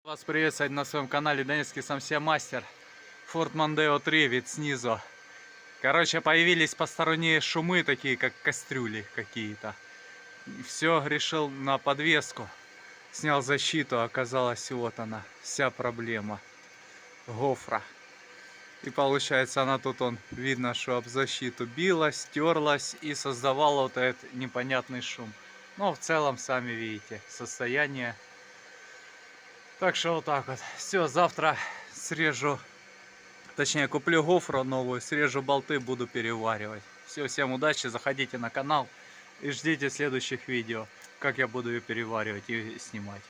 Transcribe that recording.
Вас приветствовать на своем канале Донецкий Самсия Мастер. Ford Mondeo 3 вид снизу. Короче, появились посторонние шумы, такие как кастрюли какие-то. Все, решил на подвеску. Снял защиту, оказалось, вот она, вся проблема. Гофра. И получается, она тут, видно, что об защиту билась, терлась и создавала вот этот непонятный шум. Но в целом, сами видите, состояние. Так что вот так вот. Все, завтра срежу, точнее куплю гофру новую, срежу болты, буду переваривать. Все, всем удачи, заходите на канал и ждите следующих видео, как я буду ее переваривать и снимать.